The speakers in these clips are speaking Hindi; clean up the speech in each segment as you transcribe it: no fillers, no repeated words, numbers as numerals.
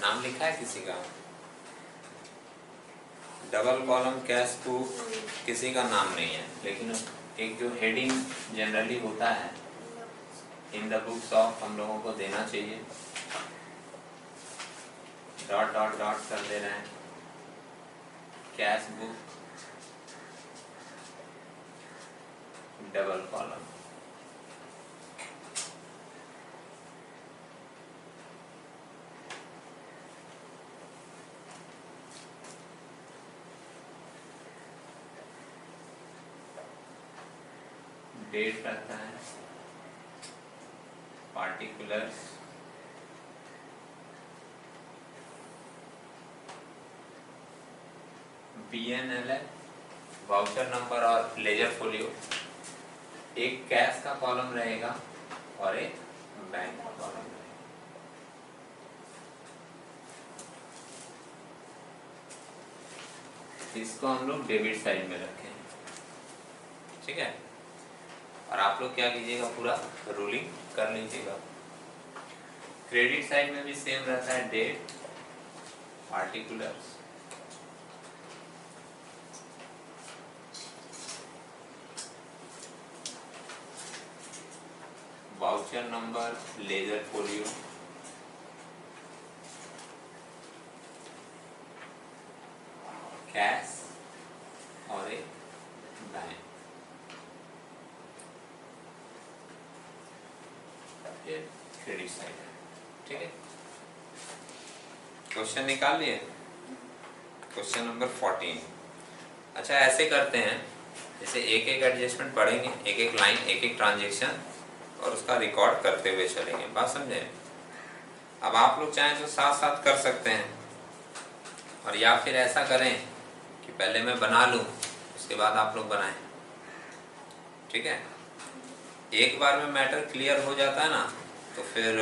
नाम लिखा है किसी का? डबल कॉलम कैश बुक किसी का नाम नहीं है, लेकिन एक जो हेडिंग जनरली होता है इन द बुक्स ऑफ हम लोगों को देना चाहिए। डॉट डॉट डॉट कर दे रहे हैं, cash book double column. Date रहता है, पार्टिकुलर्स, BNL है, वाउचर नंबर और लेजर फोलियो। एक कैश का कॉलम रहेगा और एक बैंक का कॉलम रहेगा। इसको हम लोग डेबिट साइड में रखें, ठीक है। और आप लोग क्या कीजिएगा, पूरा रूलिंग कर लीजिएगा। क्रेडिट साइड में भी सेम रहता है, date, particulars, voucher number, ledger folio, cash और एक बैंक। क्रेडिट साइड है, ठीक है। क्वेश्चन निकाल लिए, क्वेश्चन नंबर 14। अच्छा ऐसे करते हैं, जैसे एक एक एडजस्टमेंट पढ़ेंगे, एक एक लाइन, एक एक ट्रांजेक्शन और उसका रिकॉर्ड करते हुए चलेंगे। बात समझे? अब आप लोग चाहें तो साथ साथ कर सकते हैं, और या फिर ऐसा करें कि पहले मैं बना लूं उसके बाद आप लोग बनाएं, ठीक है। एक बार में मैटर क्लियर हो जाता है ना, तो फिर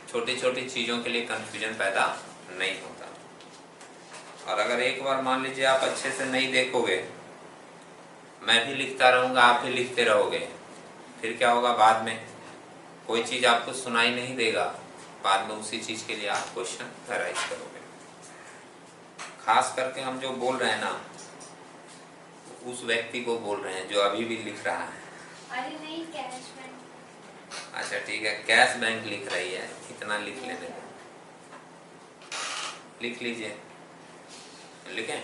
छोटी छोटी चीज़ों के लिए कंफ्यूजन पैदा नहीं होता। और अगर एक बार मान लीजिए आप अच्छे से नहीं देखोगे, मैं भी लिखता रहूँगा, आप भी लिखते रहोगे, फिर क्या होगा, बाद में कोई चीज़ आपको सुनाई नहीं देगा, बाद में उसी चीज़ के लिए आप क्वेश्चन राइज करोगे। खास करके हम जो बोल रहे हैं ना, उस व्यक्ति को बोल रहे हैं जो अभी भी लिख रहा है। अरे नहीं, कैश बैंक। अच्छा ठीक है, कैश बैंक लिख रही है, इतना लिख लेने दो, लिख लीजिए, लिखें,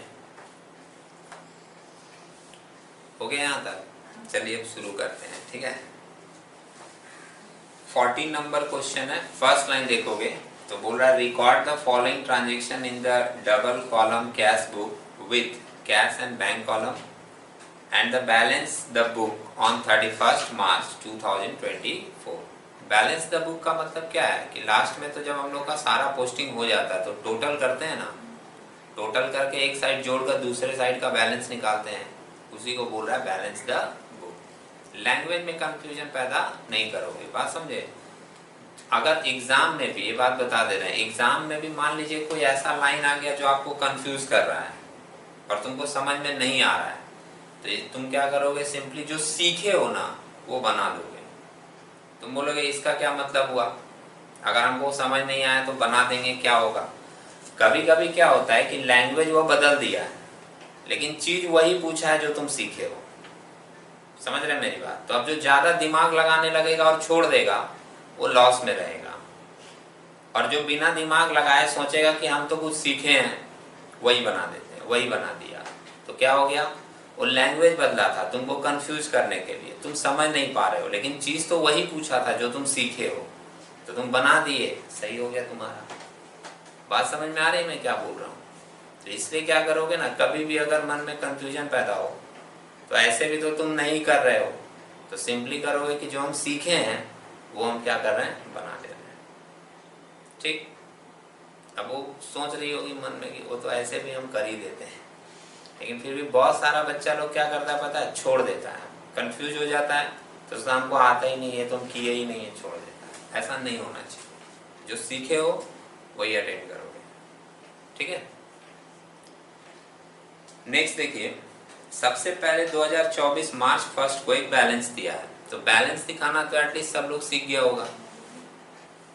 हो गया यहाँ तक। चलिए अब शुरू करते हैं, ठीक है। 14 नंबर क्वेश्चन है, फर्स्ट लाइन देखोगे तो बोल रहा है record the following transaction in the double column cash book with cash and bank column and the balance the book on 31 March 2024। Balance the book का मतलब क्या है कि लास्ट में तो जब हम लोग का सारा पोस्टिंग हो जाता है तो टोटल करते हैं ना, टोटल करके एक साइड जोड़कर दूसरे साइड का बैलेंस निकालते हैं, उसी को बोल रहा है बैलेंस द बुक। लैंग्वेज में कंफ्यूजन पैदा नहीं करोगे, बात समझे। अगर एग्जाम में भी, ये बात बता दे रहे हैं, एग्जाम में भी मान लीजिए कोई ऐसा लाइन आ गया जो आपको कंफ्यूज कर रहा है और तुमको समझ में नहीं आ रहा है, तो तुम क्या करोगे, सिंपली जो सीखे हो ना वो बना दोगे। तुम बोलोगे इसका क्या मतलब हुआ, अगर हमको समझ नहीं आया तो बना देंगे, क्या होगा। कभी कभी क्या होता है कि लैंग्वेज वो बदल दिया है लेकिन चीज वही पूछा है जो तुम सीखे हो, समझ रहे मेरी बात। तो अब जो ज्यादा दिमाग लगाने लगेगा और छोड़ देगा वो लॉस में रहेगा, और जो बिना दिमाग लगाए सोचेगा कि हम तो कुछ सीखे हैं, वही बना देते हैं, वही बना दिया, तो क्या हो गया, वो लैंग्वेज बदला था तुमको कंफ्यूज करने के लिए, तुम समझ नहीं पा रहे हो, लेकिन चीज तो वही पूछा था जो तुम सीखे हो, तो तुम बना दिए, सही हो गया तुम्हारा। बात समझ में आ रही है मैं क्या बोल रहा हूँ। तो इसलिए क्या करोगे ना, कभी भी अगर मन में कंफ्यूजन पैदा हो तो ऐसे भी तो तुम नहीं कर रहे हो, तो सिंपली करोगे कि जो हम सीखे हैं वो हम क्या कर रहे हैं, बना ले रहे हैं, ठीक। अब वो सोच रही होगी मन में कि वो तो ऐसे भी हम कर ही देते हैं, लेकिन फिर भी बहुत सारा बच्चा लोग क्या करता है पता है, छोड़ देता है, कंफ्यूज हो जाता है, तो उसका हमको आता ही नहीं है, तुम किए ही नहीं है, छोड़ देता है। ऐसा नहीं होना चाहिए, जो सीखे हो वही अटेंड करोगे, ठीक है। नेक्स्ट देखिए, सबसे पहले 2024 मार्च 1 को एक बैलेंस दिया है, तो बैलेंस दिखाना तो एटलीस्ट सब लोग सीख गया होगा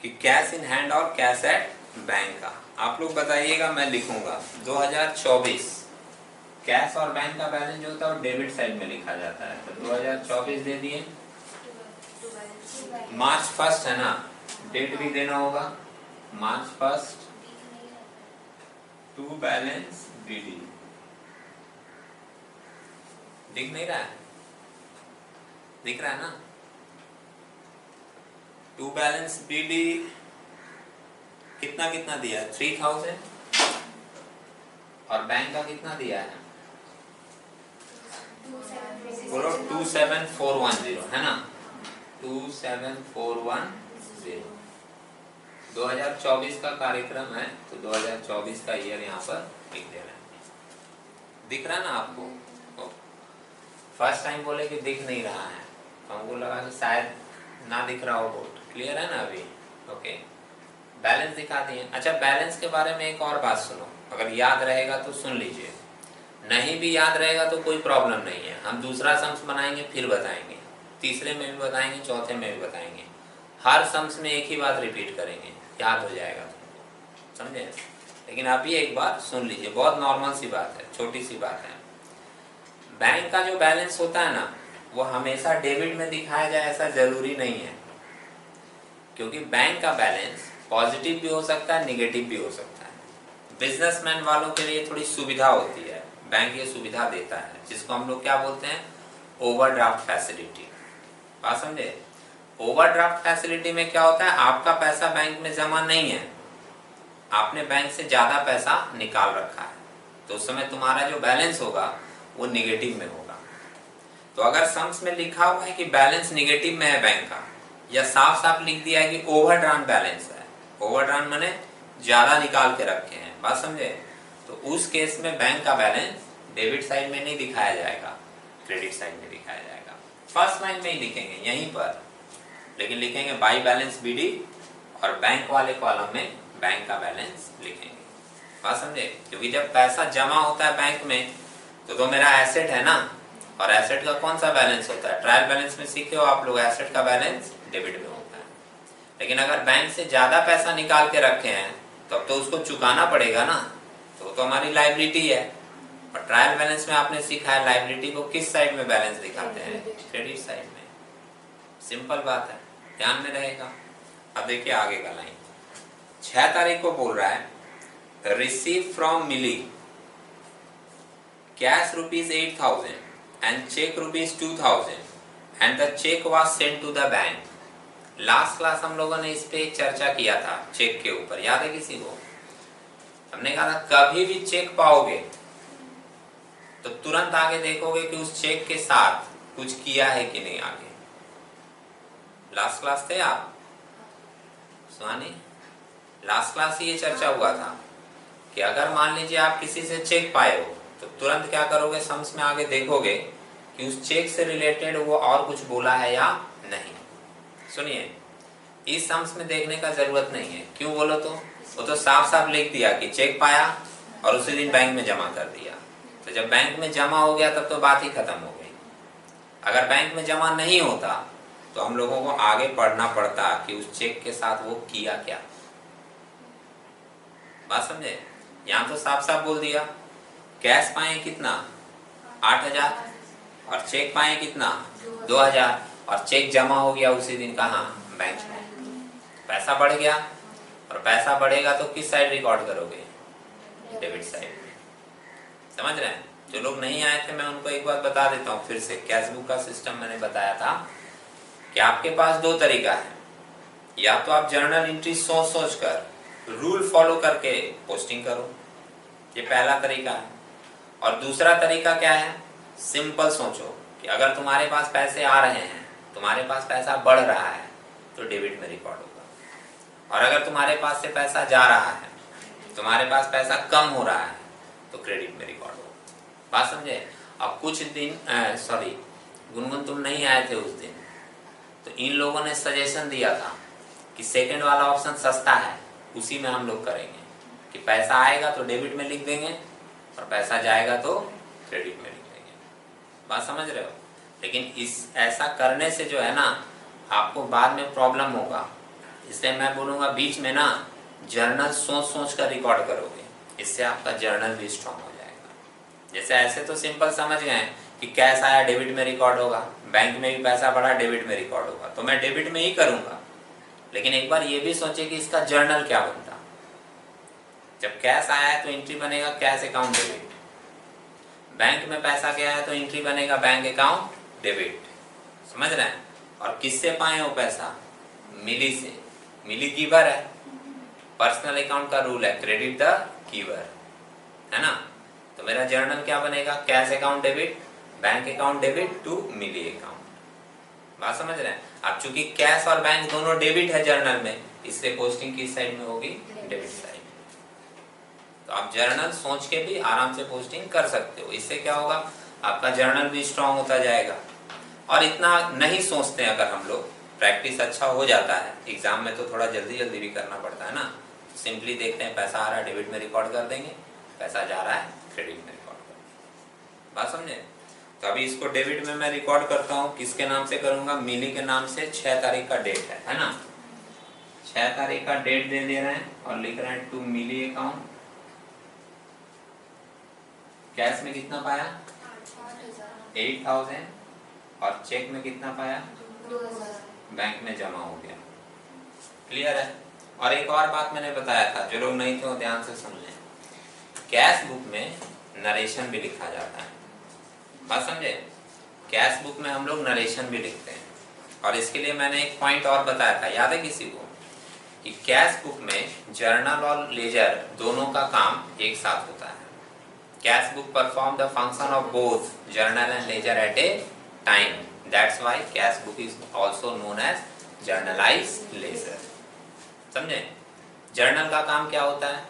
कि कैश इन हैंड और कैश एट बैंक का। आप लोग बताइएगा, मैं लिखूंगा 2024 कैश और बैंक का बैलेंस जो होता है वो डेबिट साइड में लिखा जाता है। तो 2024 दे दिए। मार्च 1 है ना, डेट भी देना होगा। मार्च 1 टू बैलेंस बीडी। दिख नहीं रहा है? दिख रहा है ना? टू बैलेंस बीडी कितना कितना दिया है? 3000। और बैंक का कितना दिया है? बोलो 27410 है ना? 27410। 2024 का कार्यक्रम है तो 2024 का ईयर यहाँ पर लिख दे रहे हैं। दिख रहा है ना आपको? फर्स्ट टाइम बोले कि दिख नहीं रहा है, तो हमको लगा कि शायद ना दिख रहा हो बोर्ड। क्लियर है ना अभी? ओके, बैलेंस दिखा दिए। अच्छा, बैलेंस के बारे में एक और बात सुनो, अगर याद रहेगा तो सुन लीजिए, नहीं भी याद रहेगा तो कोई प्रॉब्लम नहीं है। हम दूसरा सम्स बनाएंगे फिर बताएंगे, तीसरे में भी बताएंगे, चौथे में भी बताएंगे। हर सम्स में एक ही बात रिपीट करेंगे, याद हो जाएगा तुमको, समझे? लेकिन अभी एक बार सुन लीजिए, बहुत नॉर्मल सी बात है, छोटी सी बात है। बैंक का जो बैलेंस होता है ना, वो हमेशा डेबिट में दिखाया जाए ऐसा जरूरी नहीं है, क्योंकि बैंक का बैलेंस पॉजिटिव भी हो सकता है, निगेटिव भी हो सकता है। बिजनेसमैन वालों के लिए थोड़ी सुविधा होती है, बैंक ये सुविधा देता है, जिसको हम लोग क्या बोलते हैं? Overdraft facility. बात समझे? ओवरड्राफ्ट फैसिलिटी में क्या होता है? आपका पैसा बैंक में जमा नहीं है, आपने बैंक से ज्यादा पैसा निकाल रखा है, तो उस समय तुम्हारा जो बैलेंस होगा वो निगेटिव में होगा। तो अगर सम्स में लिखा हुआ है कि बैलेंस निगेटिव में है बैंक का, या साफ साफ लिख दिया है कि ओवरड्राफ्ट बैलेंस है, ओवरड्राफ्ट माने ज्यादा निकाल के रखे हैं, बात समझे? तो उस केस में बैंक का बैलेंस डेबिट साइड में नहीं दिखाया जाएगा, क्रेडिट साइड में दिखाया जाएगा। फर्स्ट लाइन में ही लिखेंगे यहीं पर, लेकिन लिखेंगे बाई बैलेंस बीडी, और बैंक वाले कॉलम में बैंक का बैलेंस लिखेंगे, बात समझे? क्योंकि जब पैसा जमा होता है बैंक में तो मेरा एसेट है ना, और एसेट का कौन सा बैलेंस होता है? ट्रायल बैलेंस में सीखे हो आप लोग, एसेट का बैलेंस डेबिट में होता है। लेकिन अगर बैंक से ज्यादा पैसा निकाल के रखे हैं तब तो उसको चुकाना पड़ेगा ना, तो हमारी लायबिलिटी है। और ट्रायल बैलेंस में आपने सीखा है लायबिलिटी को किस साइड में बैलेंस दिखाते हैं? क्रेडिट साइड में। सिंपल बात है, ध्यान में रहेगा। अब देखिए आगे का लाइन, 6 तारीख को बोल रहा है receive from Mili cash ₹8,000 and check ₹2,000 and the check was sent to the bank। Last class हम लोगों ने इस पे एक चर्चा किया था चेक के ऊपर, याद है किसी को? हमने कहा था कभी भी चेक पाओगे तो तुरंत आगे देखोगे कि उस चेक के साथ कुछ किया है कि नहीं आगे। लास्ट क्लास थे आप सुहानी? लास्ट क्लास ये चर्चा हुआ था कि अगर मान लीजिए आप किसी से चेक पाए हो तो तुरंत क्या करोगे? सम्स में आगे देखोगे कि उस चेक से रिलेटेड वो और कुछ बोला है या नहीं। सुनिए, इस सम्स में देखने का जरूरत नहीं है, क्यों बोलो तो? वो तो साफ साफ लिख दिया कि चेक पाया और उसी दिन बैंक में जमा कर दिया। तो जब बैंक में जमा हो गया तब तो बात ही खत्म हो गई। अगर बैंक में जमा नहीं होता तो हम लोगों को आगे पढ़ना पड़ता कि उस चेक के साथ वो किया क्या। बात समझे? यहाँ तो साफ साफ बोल दिया कैश पाए कितना? 8,000, और चेक पाए कितना? 2,000, और चेक जमा हो गया उसी दिन कहाँ? बैंक में। पैसा बढ़ गया, और पैसा बढ़ेगा तो किस साइड रिकॉर्ड करोगे? डेबिट साइड में। समझ रहे हैं? जो लोग नहीं आए थे मैं उनको एक बात बता देता हूँ फिर से। कैश बुक का सिस्टम मैंने बताया था कि आपके पास 2 तरीका है, या तो आप जर्नल एंट्री सोच सोच कर रूल फॉलो करके पोस्टिंग करो, ये पहला तरीका है। और दूसरा तरीका क्या है? सिंपल सोचो कि अगर तुम्हारे पास पैसे आ रहे हैं, तुम्हारे पास पैसा बढ़ रहा है तो डेबिट में रिकॉर्ड होगा, और अगर तुम्हारे पास से पैसा जा रहा है, तुम्हारे पास पैसा कम हो रहा है तो क्रेडिट में रिकॉर्ड होगा। बात समझे? अब कुछ दिन सॉरी गुनगुन तुम नहीं आए थे उस दिन, तो इन लोगों ने सजेशन दिया था कि सेकंड वाला ऑप्शन सस्ता है, उसी में हम लोग करेंगे कि पैसा आएगा तो डेबिट में लिख देंगे और पैसा जाएगा तो क्रेडिट में लिख देंगे। बात समझ रहे हो? लेकिन इस ऐसा करने से जो है ना आपको बाद में प्रॉब्लम होगा, इसलिए मैं बोलूँगा बीच में ना जर्नल सोच सोच कर रिकॉर्ड करोगे, इससे आपका जर्नल भी स्ट्रांग हो जाएगा। जैसे ऐसे तो सिंपल समझ गए कि कैश आया डेबिट में रिकॉर्ड होगा, बैंक में भी पैसा बढ़ा डेबिट में रिकॉर्ड होगा, तो मैं डेबिट में ही करूंगा। लेकिन एक बार ये भी सोचे कि इसका जर्नल क्या बनता। जब कैश आया है तो एंट्री बनेगा कैश अकाउंट डेबिट, बैंक में पैसा गया है तो एंट्री बनेगा बैंक अकाउंट डेबिट। समझ रहे हैं? और किससे पाए वो पैसा? मिली से। मिली गिवर है, पर्सनल अकाउंट का रूल है क्रेडिट द गिवर, है ना। तो मेरा जर्नल क्या बनेगा? Cash account debit, bank account debit to Mili account. बात समझ रहे हैं? अब चूंकि कैश और बैंक दोनों डेबिट है जर्नल में, इसलिए पोस्टिंग किस साइड में होगी? Debit side. तो आप जर्नल सोच के भी आराम से पोस्टिंग कर सकते हो। इससे क्या होगा? आपका जर्नल भी स्ट्रांग होता जाएगा। और इतना नहीं सोचते अगर हम लोग, प्रैक्टिस अच्छा हो जाता है, एग्जाम में तो थोड़ा जल्दी जल्दी भी करना पड़ता है ना। सिंपली देखते हैं पैसा आ रहा है डेबिट में रिकॉर्ड कर देंगे, पैसा जा रहा है क्रेडिट में रिकॉर्ड कर देंगे। बात समझे? तो अभी इसको डेबिट में मैं रिकॉर्ड करता हूँ, किसके नाम से करूंगा? मिली के नाम से। 6 तारीख का डेट है ना। 6 तारीख का डेट दे रहे हैं और लिख रहे हैं टू मिली अकाउंट। कैश में कितना पाया? 8000। और चेक में कितना पाया? 2000। बैंक में जमा हो गया। क्लियर है? और एक और बात मैंने बताया था, जो लोग नहीं थे वो ध्यान से सुन लें। कैश बुक में नरेशन भी लिखा जाता है। बात समझे? कैश बुक में हम लोग नरेशन भी लिखते हैं। और इसके लिए मैंने एक पॉइंट और बताया था, याद है किसी को? कि कैश बुक में जर्नल और लेजर दोनों का काम एक साथ होता है। Cash book perform the function of both journal and ledger at a time. That's why cash book is also known as journalized ledger। समझे? जर्नल का काम क्या होता है?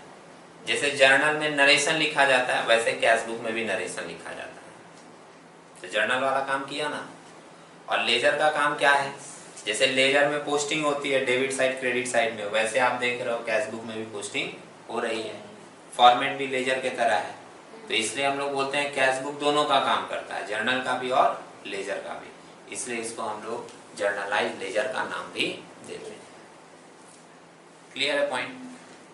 जैसे जर्नल में नरेशन लिखा जाता है, वैसे कैश बुक में भी नरेशन लिखा जाता है। तो जर्नल वाला काम किया ना। और लेजर का काम क्या है? जैसे लेजर में पोस्टिंग होती है डेबिट साइड क्रेडिट साइड में, वैसे आप देख रहे हो कैश बुक में भी पोस्टिंग हो रही है। फॉर्मेट भी लेजर के तरह है। तो इसलिए हम लोग बोलते हैं कैश बुक दोनों का काम करता है, जर्नल का भी और लेजर का भी। इसलिए इसको हम लोग जर्नलाइज लेजर का नाम भी देते हैं। क्लियर है पॉइंट?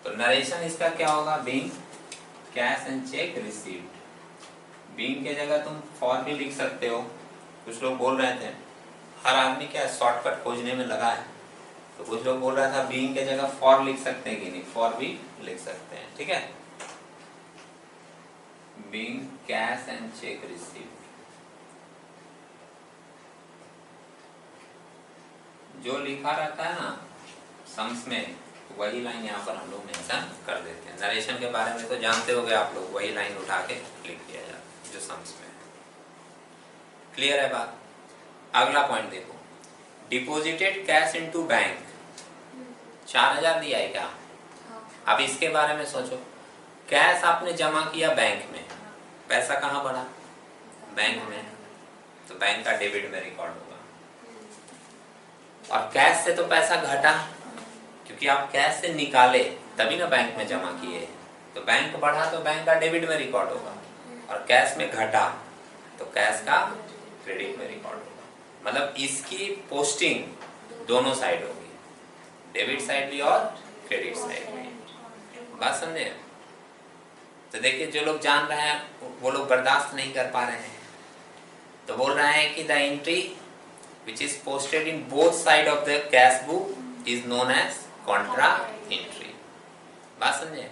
तो नरेशन इसका क्या होगा? Being cash and check received. Being के जगह तुम फॉर भी लिख सकते हो। कुछ लोग बोल रहे थे, हर आदमी क्या शॉर्टकट खोजने में लगा है, तो कुछ लोग बोल रहा था बीइंग के जगह फॉर लिख सकते हैं कि नहीं? फॉर भी लिख सकते हैं। ठीक है? Being cash and check received. जो लिखा रहता है ना सम्स में, वही लाइन यहाँ पर हम लोग मेंशन कर देते हैं। नरेशन के बारे में तो जानते होगे आप लोग, वही लाइन उठा के लिख दिया जाता है जो सम्स में है। क्लियर है बात? अगला पॉइंट देखो, डिपॉजिटेड कैश इनटू बैंक। 4000 दिया है क्या? अब इसके बारे में सोचो, कैश आपने जमा किया बैंक में, पैसा कहाँ बढ़ा? बैंक में। तो बैंक का डेबिट में रिकॉर्ड होगा। और कैश से तो पैसा घटा, क्योंकि आप कैश से निकाले तभी ना बैंक में जमा किए। तो बैंक बढ़ा तो बैंक का डेबिट में रिकॉर्ड होगा, और कैश में घटा तो कैश का क्रेडिट में रिकॉर्ड होगा। मतलब इसकी पोस्टिंग दोनों साइड होगी, डेबिट साइड भी और क्रेडिट साइड भी। बात समझे? तो देखिए, जो लोग जान रहे हैं वो लोग बर्दाश्त नहीं कर पा रहे हैं, तो बोल रहे हैं कि the entry which is posted in both side of the cash book is known as contra entry। बात समझे?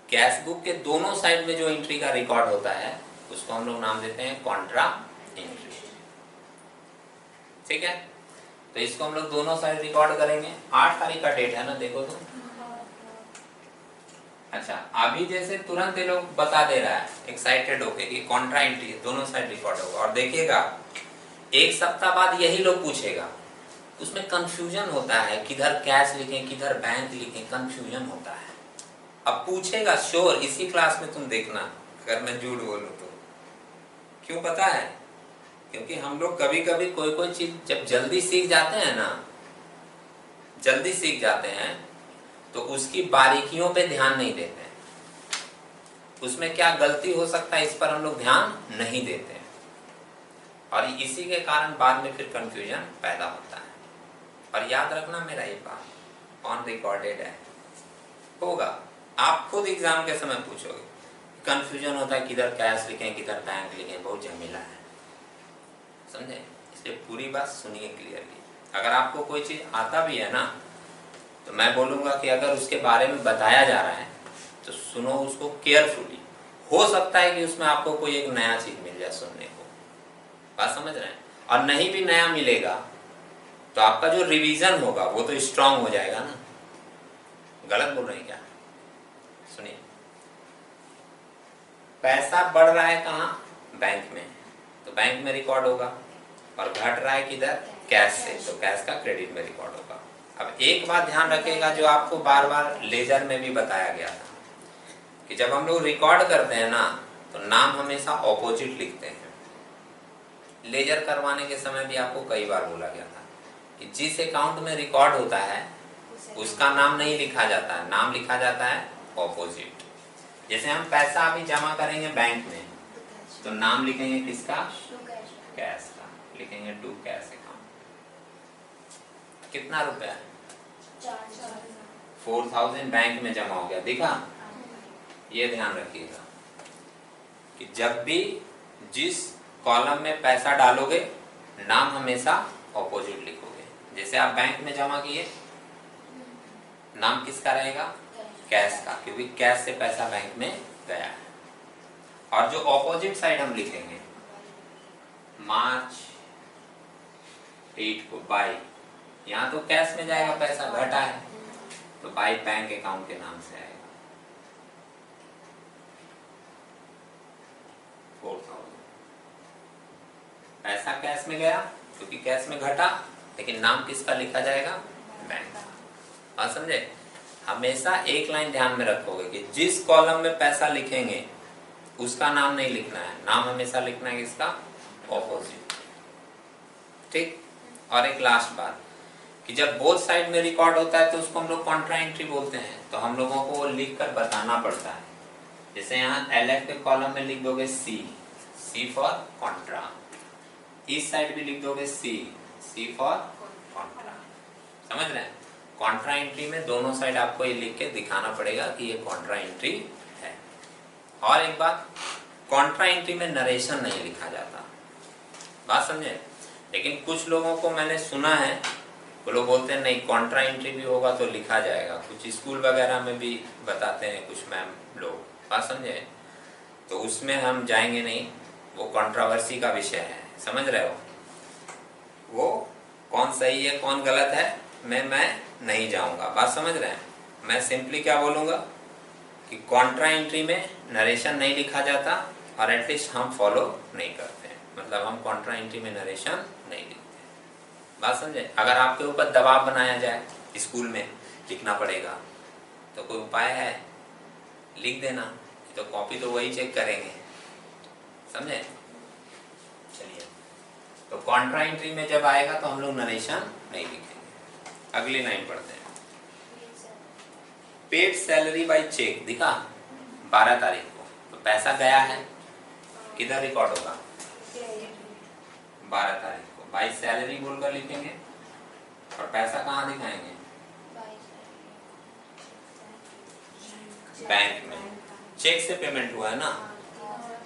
कैश बुक के दोनों साइड में जो एंट्री का रिकॉर्ड होता है उसको हम लोग नाम देते हैं कॉन्ट्रा एंट्री। ठीक है? तो इसको हम लोग दोनों साइड रिकॉर्ड करेंगे। 8 तारीख का डेट है ना, देखो तो। अच्छा, अभी जैसे तुरंत ये लोग बता दे रहा है एक्साइटेड होके कि कॉन्ट्रा एंट्री है, दोनों साइड रिकॉर्ड होगा। और देखिएगा एक सप्ताह बाद यही लोग पूछेगा, उसमें कंफ्यूजन होता है, किधर कैश लिखें किधर बैंक लिखें, कंफ्यूजन होता है। अब पूछेगा श्योर, इसी क्लास में तुम देखना अगर मैं झूठ बोलूं तो। क्यों पता है? क्योंकि हम लोग कभी कभी कोई चीज जब जल्दी सीख जाते हैं ना, जल्दी सीख जाते हैं तो उसकी बारीकियों पे ध्यान नहीं देते हैं। उसमें क्या गलती हो सकता है इस पर हम लोग ध्यान नहीं देते हैं, और इसी के कारण बाद में फिर कंफ्यूजन पैदा होता है। और याद रखना मेरा ये बात, ऑन रिकॉर्डेड है, होगा। आप खुद एग्जाम के समय पूछोगे, कंफ्यूजन होता है किधर कैश लिखें किधर बैंक लिखें, बहुत झमेला है, समझे। इसलिए पूरी बात सुनिए क्लियरली। अगर आपको कोई चीज आता भी है ना, तो मैं बोलूंगा कि अगर उसके बारे में बताया जा रहा है तो सुनो उसको केयरफुली। हो सकता है कि उसमें आपको कोई एक नया चीज मिल जाए सुनने को, बात समझ रहे हैं। और नहीं भी नया मिलेगा तो आपका जो रिवीजन होगा वो तो स्ट्रांग हो जाएगा ना। गलत बोल रहे हैं क्या? सुनिए, पैसा बढ़ रहा है कहाँ? बैंक में, तो बैंक में रिकॉर्ड होगा। और घट रहा है किधर? कैश से, तो कैश का क्रेडिट में रिकॉर्ड होगा। अब एक बात ध्यान रखिएगा जो आपको बार बार लेजर में भी बताया गया था कि जब हम लोग रिकॉर्ड करते हैं ना तो नाम हमेशा ऑपोजिट लिखते हैं। लेजर करवाने के समय भी आपको कई बार बोला गया था कि जिस अकाउंट में रिकॉर्ड होता है उसका नाम नहीं लिखा जाता है, नाम लिखा जाता है ऑपोजिट। जैसे हम पैसा अभी जमा करेंगे बैंक में तो नाम लिखेंगे किसका? कैश का, लिखेंगे टू कैश अकाउंट। कितना रुपया? 4000 बैंक में जमा हो गया, दिखा? ये ध्यान रखिएगा कि जब भी जिस कॉलम में पैसा डालोगे नाम हमेशा ऑपोजिट लिखोगे। जैसे आप बैंक में जमा किए, नाम किसका रहेगा? कैश का, क्योंकि कैश से पैसा बैंक में गया है। और जो ऑपोजिट साइड हम लिखेंगे मार्च 8 को बाई, यहाँ तो कैश में जाएगा, पैसा घटा है तो बाई बैंक अकाउंट के नाम से आएगा 4000। पैसा कैश में गया क्योंकि कैश में घटा, लेकिन नाम किसका लिखा जाएगा? बैंक का। हाँ समझे। हमेशा एक लाइन ध्यान में रखोगे कि जिस कॉलम में पैसा लिखेंगे उसका नाम नहीं लिखना है, नाम हमेशा लिखना है किसका? ऑपोजिट। ठीक। और एक लास्ट बात कि जब बोथ साइड में रिकॉर्ड होता है तो उसको हम लोग कॉन्ट्रा एंट्री बोलते हैं, तो हम लोगों को वो लिख कर बताना पड़ता है। जैसे यहाँ LF के कॉलम में लिख दोगे C फॉर कॉन्ट्रा, इस साइड भी लिख दोगे C फॉर कॉन्ट्रा। समझ रहे हैं? कॉन्ट्रा एंट्री में दोनों साइड आपको ये लिख के दिखाना पड़ेगा कि ये कॉन्ट्रा एंट्री है। और एक बात, कॉन्ट्रा एंट्री में नरेशन नहीं लिखा जाता, बात समझे। लेकिन कुछ लोगों को मैंने सुना है, वो लोग बोलते हैं नहीं कॉन्ट्रा एंट्री भी होगा तो लिखा जाएगा। कुछ स्कूल वगैरह में भी बताते हैं कुछ मैम लोग, बात समझे। तो उसमें हम जाएंगे नहीं, वो कंट्रोवर्सी का विषय है, समझ रहे हो। वो कौन सही है कौन गलत है मैं नहीं जाऊंगा, बात समझ रहे हैं। मैं सिंपली क्या बोलूंगा कि कॉन्ट्रा एंट्री में नरेशन नहीं लिखा जाता और एटलीस्ट हम फॉलो नहीं करते हैं, मतलब हम कॉन्ट्रा एंट्री में नरेशन नहीं लिखते, बात समझे। अगर आपके ऊपर दबाव बनाया जाए स्कूल में लिखना पड़ेगा तो कोई उपाय है? लिख देना, तो कॉपी तो वही चेक करेंगे, समझे। चलिए, तो कॉन्ट्रा एंट्री में जब आएगा तो हम लोग नरेशन नहीं लिखेंगे। अगली लाइन पढ़ते हैं। पेड सैलरी बाय चेक, दिखा 12 तारीख को, तो पैसा गया है, किधर रिकॉर्ड होगा? 12 तारीख को बाय सैलरी बोलकर लिखेंगे। और पैसा कहाँ दिखाएंगे? बैंक में। चेक से पेमेंट हुआ है ना,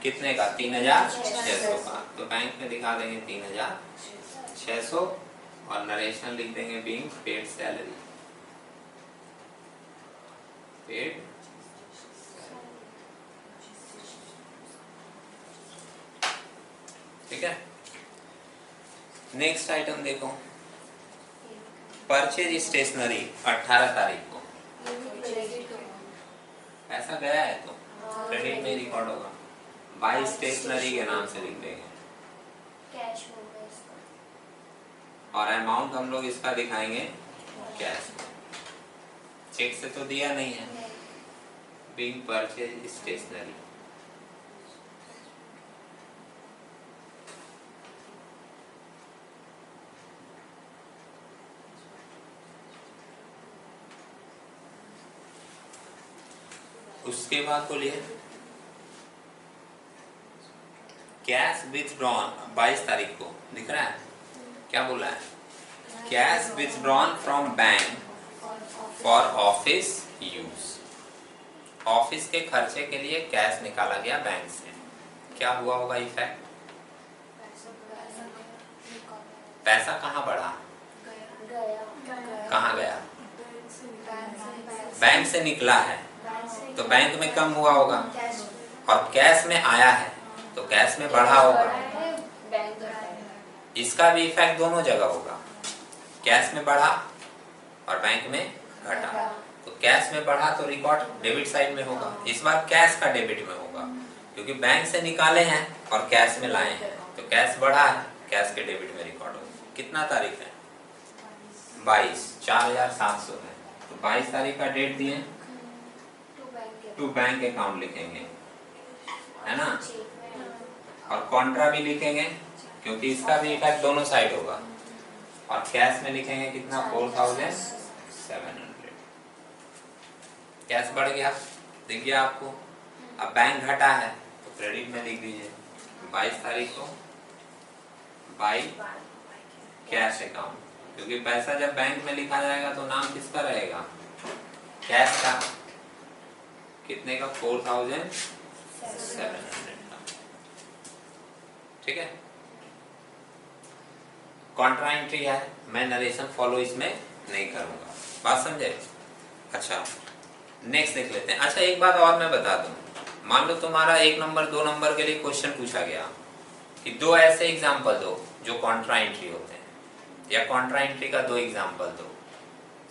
कितने का? 3600 का, तो बैंक में दिखा देंगे 3600 और नरेशन लिख देंगे बीइंग पेड सैलरी, पेड। ठीक है। नेक्स्ट आइटम देखो, परचेज स्टेशनरी 18 तारीख को, पैसा गया है तो क्रेडिट में रिकॉर्ड होगा, बाय स्टेशनरी के नाम से लिख देंगे। कैश होगा इसका। और अमाउंट हम लोग इसका दिखाएंगे कैश। चेक से तो दिया नहीं है, बीइंग परचेज स्टेशनरी। उसके बाद बोलिए कैश विथड्रॉन 22 तारीख को, दिख रहा है क्या बोला है? Cash withdrawn from bank for office use. Office के खर्चे के लिए कैश निकाला गया बैंक से, क्या हुआ होगा इफेक्ट? पैसा कहाँ बढ़ा? कहाँ गया? बैंक से निकला है तो बैंक में कम हुआ होगा, और कैश में आया है तो कैश में बढ़ा होगा। इसका भी इफेक्ट दोनों जगह होगा, कैश में बढ़ा और बैंक में घटा। तो कैश में बढ़ा तो रिकॉर्ड डेबिट साइड में होगा, इस बार कैश का डेबिट में होगा, क्योंकि बैंक से निकाले हैं और कैश में लाए हैं, तो कैश बढ़ा है, कैश के डेबिट में रिकॉर्ड होगा। कितना तारीख है? 22, 4700 है, तो 22 तारीख का डेट दिए, टू बैंक अकाउंट लिखेंगे, है ना, और कॉन्ट्रा भी लिखेंगे क्योंकि इसका भी इफेक्ट दोनों साइड होगा, और कैश में लिखेंगे कितना? 4700। कैश बढ़ गया, दिख गया आपको। अब बैंक घटा है तो क्रेडिट में लिख दीजिए 22 तारीख को बाई कैश अकाउंट, क्योंकि पैसा जब बैंक में लिखा जाएगा तो नाम किसका रहेगा? कैश का। कितने का? 4700 का। ठीक है, कॉन्ट्रा एंट्री है, मैं नरेशन फॉलो इसमें नहीं करूंगा, बात समझे? अच्छा, नेक्स्ट देख लेते हैं। अच्छा, एक बात और मैं बता दूं, मान लो तुम्हारा 1 नंबर 2 नंबर के लिए क्वेश्चन पूछा गया कि 2 ऐसे एग्जाम्पल दो जो कॉन्ट्रा एंट्री होते हैं, या कॉन्ट्रा एंट्री का 2 एग्जाम्पल दो।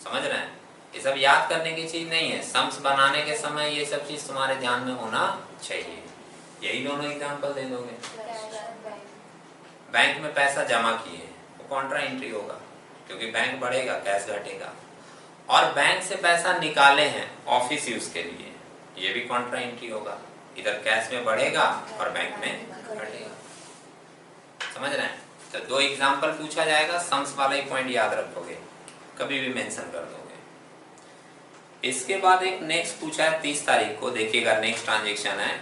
समझ रहे हैं? ये सब याद करने की चीज नहीं है, सम्स बनाने के समय ये सब चीज तुम्हारे ध्यान में होना चाहिए। यही दोनों एग्जाम्पल दे दोगे। बैंक में पैसा जमा किए तो कॉन्ट्रा एंट्री होगा, क्योंकि बैंक बढ़ेगा कैश घटेगा। और बैंक से पैसा निकाले हैं ऑफिस यूज के लिए, ये भी कॉन्ट्रा एंट्री होगा, इधर कैश में बढ़ेगा और बैंक में घटेगा। समझ रहे हैं? तो 2 एग्जाम्पल पूछा जाएगा, सम्स वाला ही पॉइंट याद रखोगे, कभी भी मेंशन कर दोगे। इसके बाद एक नेक्स्ट पूछा है 30 तारीख को, देखिएगा नेक्स्ट ट्रांजेक्शन है,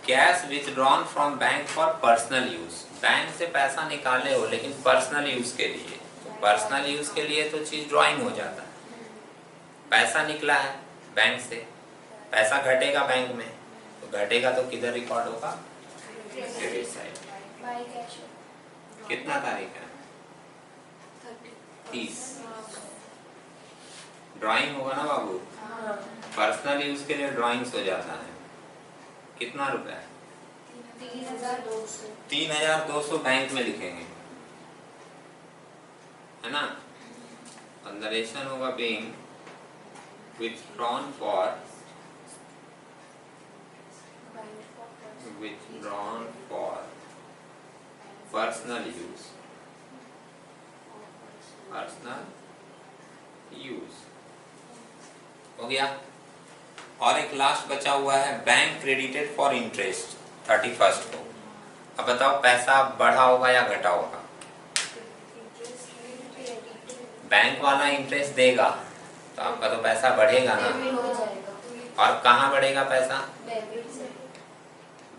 cash withdrawn from bank for personal use. Bank से पैसा निकाले हो लेकिन पर्सनल यूज के लिए, पर्सनल यूज के लिए तो चीज ड्राइंग हो जाता है। पैसा निकला है बैंक से, पैसा घटेगा बैंक में, तो घटेगा तो किधर रिकॉर्ड होगा? Credit side. कितना तारीख है? 30। ड्राइंग होगा ना बाबू, पर्सनल यूज के लिए ड्राइंग्स हो जाता है। कितना रुपए? 3200 बैंक में लिखेंगे, है ना, नरेशन होगा being withdrawn for personal use, हो गया। और एक लास्ट बचा हुआ है, बैंक क्रेडिटेड फॉर इंटरेस्ट 31 को। अब बताओ पैसा बढ़ा होगा या घटा होगा? बैंक वाला इंटरेस्ट देगा तो आपका तो पैसा बढ़ेगा ना, और कहाँ बढ़ेगा पैसा?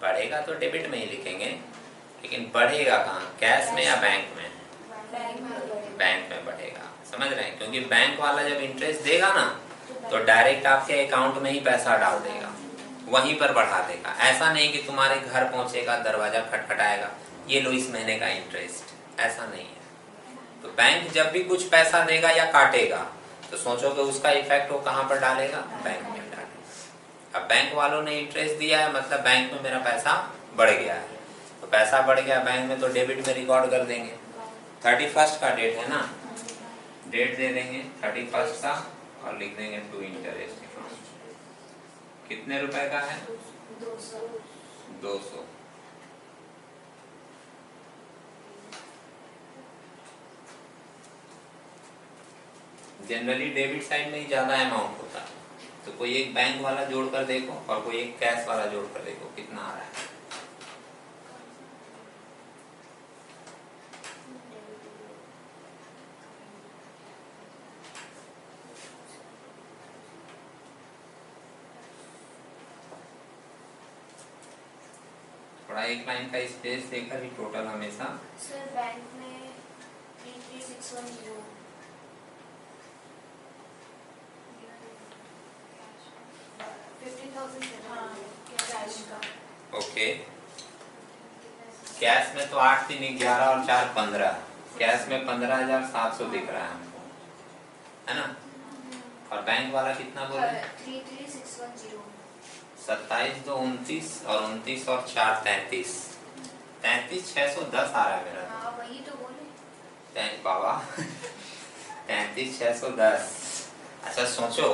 बढ़ेगा तो डेबिट में ही लिखेंगे, लेकिन बढ़ेगा कहाँ? कैश में या बैंक में? बैंक में बढ़ेगा। समझ रहे हैं? क्योंकि बैंक वाला जब इंटरेस्ट देगा ना तो डायरेक्ट आपके अकाउंट में ही पैसा डाल देगा, वहीं पर बढ़ा देगा। ऐसा नहीं कि तुम्हारे घर पहुंचेगा, दरवाजा खटखटाएगा, ये लो इस महीने का इंटरेस्ट, ऐसा नहीं है। तो बैंक जब भी कुछ पैसा देगा या काटेगा तो सोचो कि उसका इफेक्ट वो कहाँ पर डालेगा? बैंक में डालेगा। अब बैंक वालों ने इंटरेस्ट दिया है, मतलब बैंक में मेरा पैसा बढ़ गया है, तो पैसा बढ़ गया बैंक में तो डेबिट में रिकॉर्ड कर देंगे। 31 का डेट है ना, डेट दे देंगे 31 का और लिख देंगे टू इंटरेस्ट अकाउंट। कितने रुपए का है? 200। जनरली डेबिट साइड में ही ज्यादा अमाउंट होता है, तो कोई एक बैंक वाला जोड़कर देखो और कोई एक कैश वाला जोड़कर देखो कितना आ रहा है। थोड़ा एक लाइन का स्पेस देकर ही टोटल हमेशा। सर बैंक में 33,610 ओके, कैश में तो 8 3 11 और 4 15, कैश में 15,700 दिख रहा है हमको, है ना। और बैंक वाला कितना बोले? 33,610। 27 2 29 और 29 और 4 33, 33,610 आ रहा है मेरा। हाँ वही तो बोले। थैंक बाबा। 33,610। अच्छा सोचो,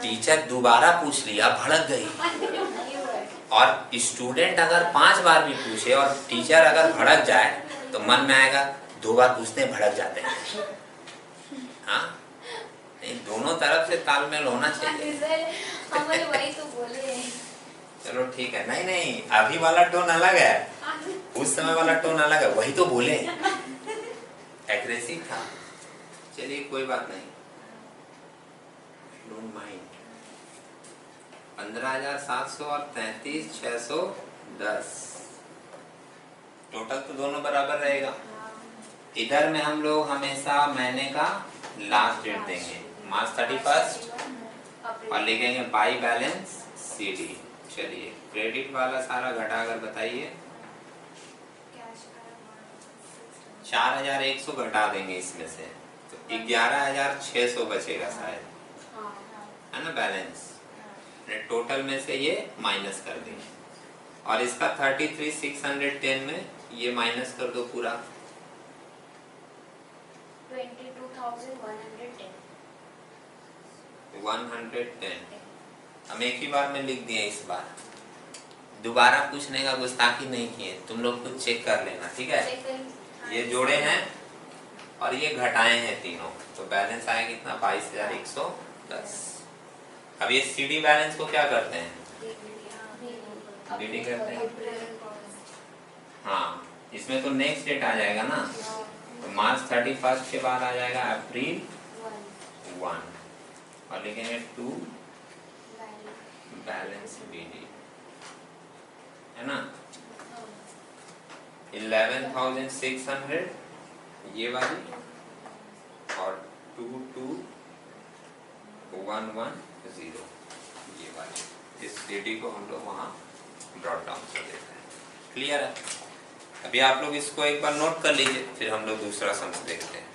टीचर दोबारा पूछ लिया, भड़क गई। और स्टूडेंट अगर 5 बार भी पूछे और टीचर अगर भड़क जाए तो मन में आएगा 2 बार पूछते हैं भड़क जाते हैं। हाँ, नहीं, दोनों तरफ से तालमेल होना चाहिए। हमारे वही तो बोले। चलो ठीक है, नहीं नहीं, अभी वाला टोन अलग है, उस समय वाला टोन अलग है, वही तो बोले, एग्रेसिव था। चलिए कोई बात नहीं, डोंट माइंड। 15,700 और 33,610, टोटल तो दोनों बराबर रहेगा। इधर में हम लोग हमेशा महीने का लास्ट डेट देंगे, मार्च 31 और लिखेंगे बाई बैलेंस CD। चलिए क्रेडिट वाला सारा घटा कर बताइए। 4,100 घटा देंगे इसमें से, तो 11,600 बचेगा शायद, है ना बैलेंस। टोटल में से ये माइनस कर देंगे और इसका 33,610 में ये माइनस कर दो पूरा। 22,110। 110 हम एक ही बार में लिख दिए, इस बार दोबारा पूछने का गुस्ताखी नहीं किए, तुम लोग खुद चेक कर लेना, ठीक है। ये जोड़े हैं और ये घटाए हैं तीनों, तो बैलेंस आया कितना? 22,110। अब ये CD बैलेंस को क्या करते हैं? DD करते हैं। हाँ, इसमें तो नेक्स्ट डेट आ जाएगा ना, तो मार्च 31 के बाद आ जाएगा अप्रैल 1 और लिखेंगे 2 बैलेंस BD, है ना। 11,600 ये वाली और 22,110 ये वाली, इस DD को हम लोग वहाँ ड्रॉप डाउन कर देते हैं। क्लियर है? अभी आप लोग इसको एक बार नोट कर लीजिए, फिर हम लोग दूसरा सम देखते हैं।